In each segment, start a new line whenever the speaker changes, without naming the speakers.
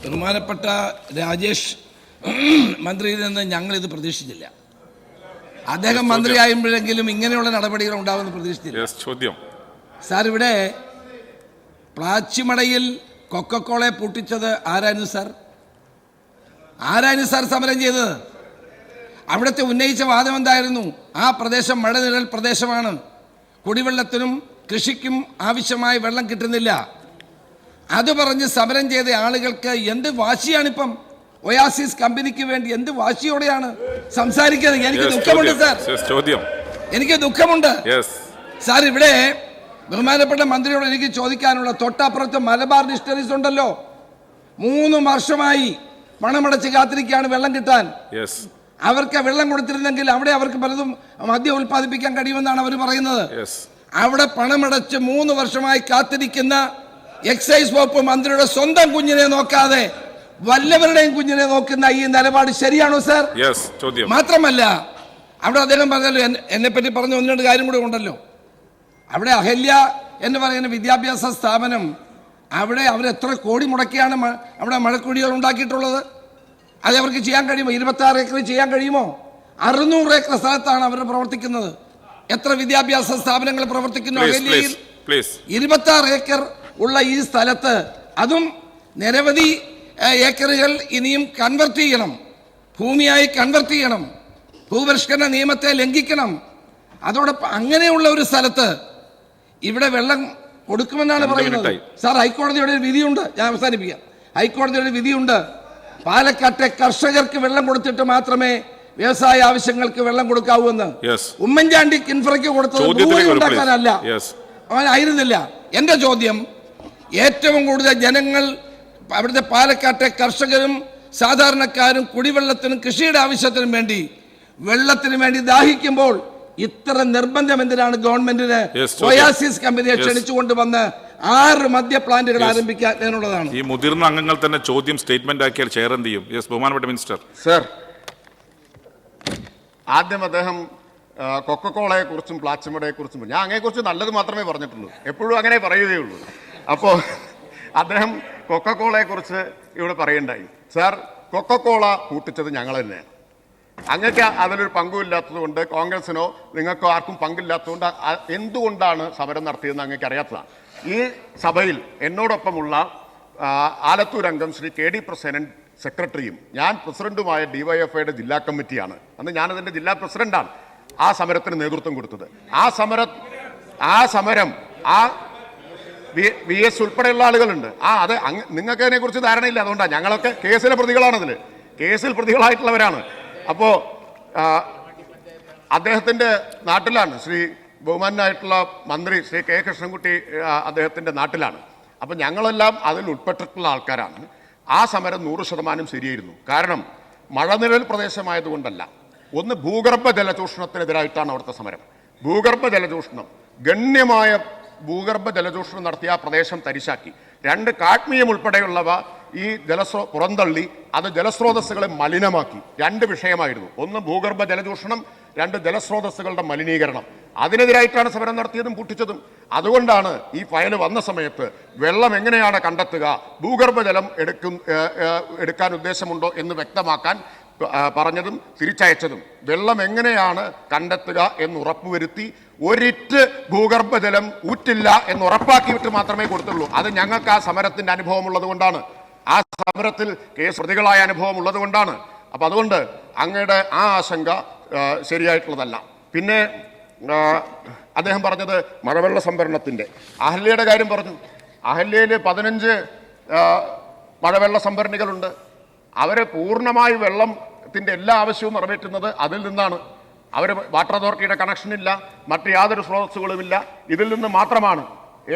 ബഹുമാനപ്പെട്ട രാജേഷ് മന്ത്രിയിൽ നിന്ന് ഞങ്ങളിത് പ്രതീക്ഷിച്ചില്ല. അദ്ദേഹം മന്ത്രിയായുമ്പോഴെങ്കിലും ഇങ്ങനെയുള്ള നടപടികൾ ഉണ്ടാവുമെന്ന് പ്രതീക്ഷിച്ചില്ല.
ചോദ്യം
സാർ, ഇവിടെ പ്ലാച്ചിമടയിൽ കൊക്കക്കോളയെ പൂട്ടിച്ചത് ആരായിരുന്നു സാർ? ആരായിരുന്നു സാർ സമരം ചെയ്തത്? അവിടുത്തെ ഉന്നയിച്ച വാദം എന്തായിരുന്നു? ആ പ്രദേശം മഴനിഴൽ പ്രദേശമാണ്, കുടിവെള്ളത്തിനും കൃഷിക്കും ആവശ്യമായ വെള്ളം കിട്ടുന്നില്ല. അത് പറഞ്ഞ് സമരം ചെയ്ത ആളുകൾക്ക് എന്ത് വാശിയാണിപ്പം? ഒയാസിസ് കമ്പനിക്ക് വേണ്ടി എന്ത് വാശിയോടെയാണ് സംസാരിക്കുന്നത്? എനിക്ക് ദുഃഖമുണ്ട് സാർ, എനിക്ക് ദുഃഖമുണ്ട് സാർ. ഇവിടെ ബഹുമാനപ്പെട്ട മന്ത്രിയോട് എനിക്ക് ചോദിക്കാനുള്ള, തൊട്ടപ്പുറത്ത് മലബാർ ഡിസ്റ്ററീസ് ഉണ്ടല്ലോ, 3 വർഷമായി പണമടച്ച് കാത്തിരിക്കുകയാണ് വെള്ളം കിട്ടാൻ. അവർക്ക് വെള്ളം കൊടുത്തിരുന്നെങ്കിൽ അവിടെ അവർക്ക് പലതും മദ്യം ഉൽപ്പാദിപ്പിക്കാൻ കഴിയുമെന്നാണ് അവർ പറയുന്നത്. അവിടെ പണമടച്ച് 3 വർഷമായി കാത്തിരിക്കുന്ന എക്സൈസ് വകുപ്പ് മന്ത്രിയുടെ സ്വന്തം കുഞ്ഞിനെ നോക്കാതെ വല്ലവരുടെയും കുഞ്ഞിനെ നോക്കുന്ന ഈ നിലപാട് ശരിയാണോ സാർ? മാത്രമല്ല, അവിടെ അദ്ദേഹം പറഞ്ഞല്ലോ, എന്നെ പറ്റി പറഞ്ഞ 1-2 കാര്യം കൂടെ ഉണ്ടല്ലോ. അവിടെ അഹല്യ എന്ന് പറയുന്ന വിദ്യാഭ്യാസ സ്ഥാപനം, അവിടെ അവരെത്ര കോടി മുടക്കിയാണ് അവിടെ മഴക്കുഴികൾ ഉണ്ടാക്കിയിട്ടുള്ളത്? അത് അവർക്ക് ചെയ്യാൻ കഴിയുമോ? 26 ഏക്കർ ചെയ്യാൻ കഴിയുമോ? 600 ഏക്കർ സ്ഥലത്താണ് അവർ പ്രവർത്തിക്കുന്നത്. എത്ര വിദ്യാഭ്യാസ സ്ഥാപനങ്ങൾ പ്രവർത്തിക്കുന്നു അഹല്യയിൽ? 26 ഏക്കർ ഉള്ള ഈ സ്ഥലത്ത്, അതും നിരവധി ഏക്കറുകൾ ഇനിയും കൺവെർട്ട് ചെയ്യണം, ഭൂമിയായി കൺവെർട്ട് ചെയ്യണം, ഭൂപരിഷ്കരണ നിയമത്തെ ലംഘിക്കണം. അതോടൊപ്പം അങ്ങനെയുള്ള ഒരു സ്ഥലത്ത് ഇവിടെ വെള്ളം കൊടുക്കുമെന്നാണ് പറയുന്നത്. സാർ, ഹൈക്കോടതിയുടെ ഒരു വിധിയുണ്ട്, ഞാൻ അവസാനിപ്പിക്കാം. ഹൈക്കോടതിയുടെ വിധിയുണ്ട്, പാലക്കാട്ടെ കർഷകർക്ക് വെള്ളം കൊടുത്തിട്ട് മാത്രമേ വ്യവസായ ആവശ്യങ്ങൾക്ക് വെള്ളം കൊടുക്കാവൂ എന്ന്. ഉമ്മൻചാണ്ടി കിൻഫ്രയ്ക്ക് കൊടുത്തത് ഭൂമി ഉണ്ടാക്കാനല്ല, ആയിരുന്നില്ല. എന്റെ ചോദ്യം, ഏറ്റവും കൂടുതൽ ജനങ്ങൾ അവിടുത്തെ പാലക്കാട്ടെ കർഷകരും സാധാരണക്കാരും കുടിവെള്ളത്തിനും കൃഷിയുടെ ആവശ്യത്തിനും വേണ്ടി, വെള്ളത്തിനു വേണ്ടി ദാഹിക്കുമ്പോൾ ഇത്ര നിർബന്ധം എന്തിനാണ് ഗവൺമെന്റിന് ഒയാസിസ് കമ്പനിയെ ക്ഷണിച്ചുകൊണ്ട് വന്ന് 6 മദ്യ പ്ലാന്റുകൾ ആരംഭിക്കാനുള്ളതാണ്?
ഈ മുതിർന്ന അംഗങ്ങൾ തന്നെ ചോദ്യം സ്റ്റേറ്റ്മെന്റ് ആക്കിയാൽ ചെയർ എന്ത് ചെയ്യും? ബഹുമാനപ്പെട്ട മിനിസ്റ്റർ.
സർ, ആദ്യം അദ്ദേഹം കൊക്കക്കോളയെ കുറിച്ചും പ്ലാച്ചിമടയെ കുറിച്ചും, ഞാൻ അങ്ങനെക്കുറിച്ച് നല്ലത് മാത്രമേ പറഞ്ഞിട്ടുള്ളൂ, എപ്പോഴും അങ്ങനെ പറയുകയുള്ളൂ. അപ്പോൾ അദ്ദേഹം കൊക്കക്കോളയെ കുറിച്ച് ഇവിടെ പറയണ്ടായി. സാർ, കൊക്കക്കോള കൂട്ടിച്ചത് ഞങ്ങൾ തന്നെയാണ്. അങ്ങക്ക് അതിലൊരു പങ്കുമില്ലാത്തത് കൊണ്ട്, കോൺഗ്രസിനോ നിങ്ങൾക്കോ ആർക്കും പങ്കില്ലാത്തതുകൊണ്ട് എന്തുകൊണ്ടാണ് സമരം നടത്തിയതെന്ന് അങ്ങക്ക് അറിയാത്തതാണ്. ഈ സഭയിൽ എന്നോടൊപ്പമുള്ള ആലത്തൂർ അംഗം ശ്രീ KD പ്രസേനൻ സെക്രട്ടറിയും ഞാൻ പ്രസിഡന്റുമായ DYFIയുടെ ജില്ലാ കമ്മിറ്റിയാണ്. അന്ന് ഞാനതിൻ്റെ ജില്ലാ പ്രസിഡന്റാണ് ആ സമരത്തിന് നേതൃത്വം കൊടുത്തത്. ആ സമരം VS ഉൾപ്പെടെയുള്ള ആളുകളുണ്ട്. അത് നിങ്ങൾക്ക് അതിനെക്കുറിച്ച് ധാരണയില്ല, അതുകൊണ്ടാണ്. ഞങ്ങളൊക്കെ കേസിലെ പ്രതികളാണ്, കേസിൽ പ്രതികളായിട്ടുള്ളവരാണ്. അപ്പോൾ അദ്ദേഹത്തിൻ്റെ നാട്ടിലാണ്, ശ്രീ ബഹുമാനായിട്ടുള്ള മന്ത്രി ശ്രീ K കൃഷ്ണൻകുട്ടി അദ്ദേഹത്തിൻ്റെ നാട്ടിലാണ്. അപ്പം ഞങ്ങളെല്ലാം അതിൽ ഉൾപ്പെട്ടിട്ടുള്ള ആൾക്കാരാണ്. ആ സമരം 100% ശരിയായിരുന്നു. കാരണം മഴനിഴൽ പ്രദേശമായതുകൊണ്ടല്ല, ഒന്ന് ഭൂഗർഭ ജലചൂഷണത്തിനെതിരായിട്ടാണ് അവിടുത്തെ സമരം. ഭൂഗർഭ ജലചൂഷണം, ഗണ്യമായ ഭൂഗർഭ ജലചൂഷണം നടത്തിയ ആ പ്രദേശം തരിശാക്കി. 2 കാഡ്മിയം ഉൾപ്പെടെയുള്ളവ ഈ പുറന്തള്ളി അത് ജലസ്രോതസ്സുകളെ മലിനമാക്കി. 2 വിഷയമായിരുന്നു, ഒന്ന് ഭൂഗർഭ ജലചൂഷണം, 2 ജലസ്രോതസ്സുകളുടെ മലിനീകരണം. അതിനെതിരായിട്ടാണ് സമരം നടത്തിയതും പൂട്ടിച്ചതും. അതുകൊണ്ടാണ് ഈ ഫയൽ വന്ന സമയത്ത് വെള്ളം എങ്ങനെയാണ് കണ്ടെത്തുക, ഭൂഗർഭജലം എടുക്കാൻ ഉദ്ദേശമുണ്ടോ എന്ന് വ്യക്തമാക്കാൻ പറഞ്ഞതും തിരിച്ചയച്ചതും, വെള്ളം എങ്ങനെയാണ് കണ്ടെത്തുക എന്ന് ഉറപ്പുവരുത്തി ഒരിറ്റ് ഭൂഗർഭജലം ഊറ്റില്ല എന്ന് ഉറപ്പാക്കിയിട്ട് മാത്രമേ കൊടുത്തുള്ളൂ. അത് ഞങ്ങൾക്ക് ആ സമരത്തിന്റെ അനുഭവം ഉള്ളത് കൊണ്ടാണ്, ആ സമരത്തിൽ കേസ് പ്രതികളായ അനുഭവം ഉള്ളത് കൊണ്ടാണ്. അപ്പം അതുകൊണ്ട് അങ്ങയുടെ ആ ആശങ്ക ശരിയായിട്ടുള്ളതല്ല. പിന്നെ അദ്ദേഹം പറഞ്ഞത് മഴവെള്ള സംഭരണത്തിൻ്റെ, അഹല്യയുടെ കാര്യം പറഞ്ഞു. അഹല്യയിൽ 15 മഴവെള്ള സംഭരണികളുണ്ട്. അവർ പൂർണ്ണമായി വെള്ളത്തിൻ്റെ എല്ലാ ആവശ്യവും നിറവേറ്റുന്നത് അതിൽ നിന്നാണ്. അവർ വാട്ടർ അതോറിറ്റിയുടെ കണക്ഷൻ ഇല്ല, മറ്റ് യാതൊരു സ്രോതസ്സുകളുമില്ല, ഇതിൽ നിന്ന് മാത്രമാണ്.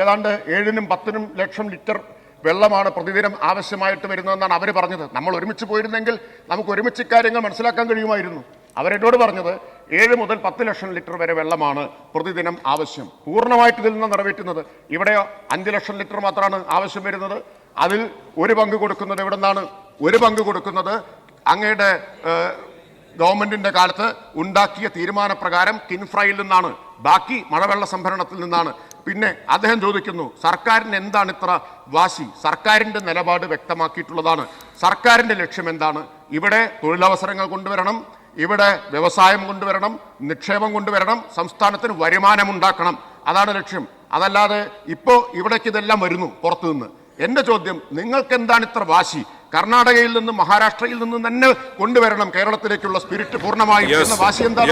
ഏതാണ്ട് 7-നും 10-നും ലക്ഷം ലിറ്റർ വെള്ളമാണ് പ്രതിദിനം ആവശ്യമായിട്ട് വരുന്നതെന്നാണ് അവർ പറഞ്ഞത്. നമ്മൾ ഒരുമിച്ച് പോയിരുന്നെങ്കിൽ നമുക്ക് ഒരുമിച്ച് കാര്യങ്ങൾ മനസ്സിലാക്കാൻ കഴിയുമായിരുന്നു. അവരെന്നോട് പറഞ്ഞത് 7 മുതൽ 10 ലക്ഷം ലിറ്റർ വരെ വെള്ളമാണ് പ്രതിദിനം ആവശ്യം, പൂർണ്ണമായിട്ട് ഇതിൽ നിന്ന് നിറവേറ്റുന്നത്. ഇവിടെ 5 ലക്ഷം ലിറ്റർ മാത്രമാണ് ആവശ്യം വരുന്നത്. അതിൽ ഒരു പങ്ക് കൊടുക്കുന്നത് എവിടെ നിന്നാണ്? ഒരു പങ്ക് കൊടുക്കുന്നത് അങ്ങയുടെ ഗവൺമെന്റിന്റെ കാലത്ത് ഉണ്ടാക്കിയ തീരുമാനപ്രകാരം കിൻഫ്രയിൽ നിന്നാണ്, ബാക്കി മഴവെള്ള സംഭരണത്തിൽ നിന്നാണ്. പിന്നെ അദ്ദേഹം ചോദിക്കുന്നു സർക്കാരിന് എന്താണ് ഇത്ര വാശി? സർക്കാരിന്റെ നിലപാട് വ്യക്തമാക്കിയിട്ടുള്ളതാണ്. സർക്കാരിന്റെ ലക്ഷ്യം എന്താണ്? ഇവിടെ തൊഴിലവസരങ്ങൾ കൊണ്ടുവരണം, ഇവിടെ വ്യവസായം കൊണ്ടുവരണം, നിക്ഷേപം കൊണ്ടുവരണം, സംസ്ഥാനത്തിന് വരുമാനമുണ്ടാക്കണം. അതാണ് ലക്ഷ്യം. അതല്ലാതെ ഇപ്പോൾ ഇവിടേക്ക് ഇതെല്ലാം വരുന്നു പുറത്തുനിന്ന്. എന്റെ ചോദ്യം, നിങ്ങൾക്ക് എന്താണ് ഇത്ര വാശി? കർണാടകയിൽ നിന്നും മഹാരാഷ്ട്രയിൽ നിന്നും തന്നെ കൊണ്ടുവരണം കേരളത്തിലേക്കുള്ള സ്പിരിറ്റ് പൂർണ്ണമായും എന്ന വാശി എന്താണ്?